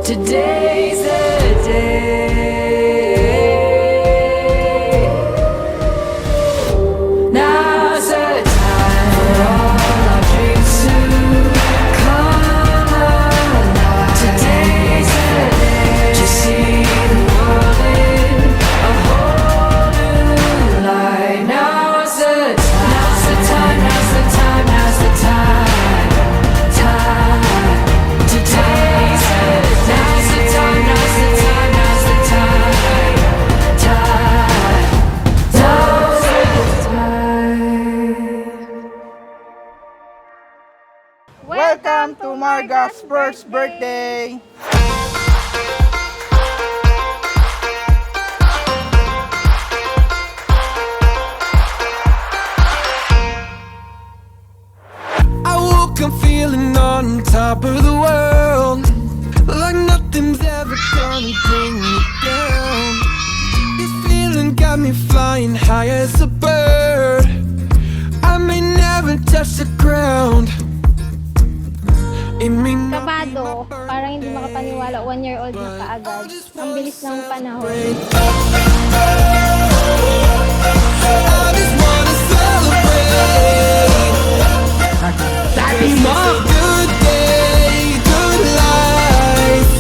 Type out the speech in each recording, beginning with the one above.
Today's the day. Now's the time for all our dreams to come alive. Today's the day to see the world in a whole new light. Now's the time. Now's the time. Now's the time. Now's the time. Today's the day. Now's the time. Now's the time. Now's the time. Now's the time. Welcome to Marga's first birthday! I woke up feeling on top of the world, like nothing's ever gonna bring me down. This feeling got me flying high as a bird. I may never touch the ground. It may not be Kabado, parang hindi makapaniwala, 1-year-old na kaagad. Ang bilis ng panahon. I just wanna celebrate. Sabi mo! It's a good day, good life.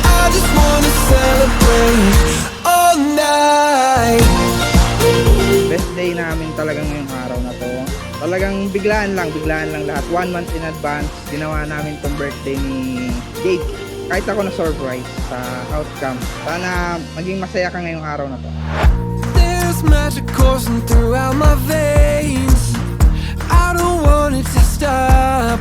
I just wanna celebrate all night. Best day namin talaga ngayong araw na to. Talagang biglaan lang lahat. 1 month in advance, ginawa namin tong birthday ni Jake. Kahit ako na-surprise sa outcome. Sana maging masaya ka ngayong araw na to. There's magic coursing throughout my veins. I don't want it to stop.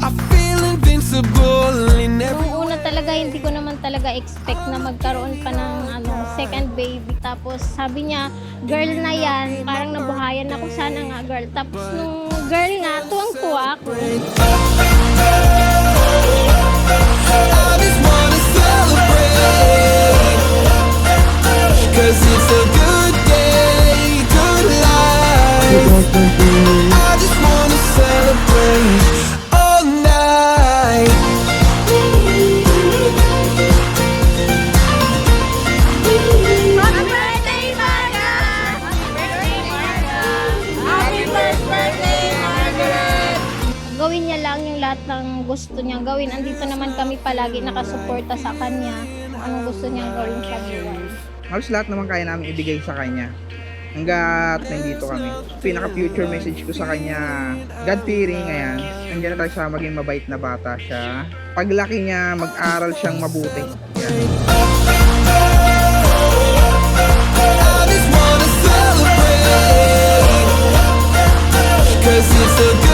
I feel invincible in every. Nung una talaga, hindi ko naman talaga expect na magkaroon pa ng second baby. Tapos sabi niya, girl na yan. Parang nabuhayan ako, sana nga girl. Tapos nung girl nga, tuwang-tuwa ako. I just wanna celebrate, 'cause it's a good day, good life. I just wanna celebrate all night. Happy birthday, Marga! Happy birthday, Marga! Happy first birthday, Margaret! Gawin niya lang yung lahat ng gusto niyang gawin. Andito naman kami palagi nakasuporta sa kanya. Kung anong gusto niyang gawin sa buhay. Halos lahat naman kaya namin ibigay sa kanya. Hanggat nandito kami. Pinaka-future message ko sa kanya, God-fearing, ayan. Nandiyan na tayo sa maging mabait na bata siya. Paglaki niya, mag-aral siyang mabuti. Yan. I just wanna celebrate, 'cause it's a good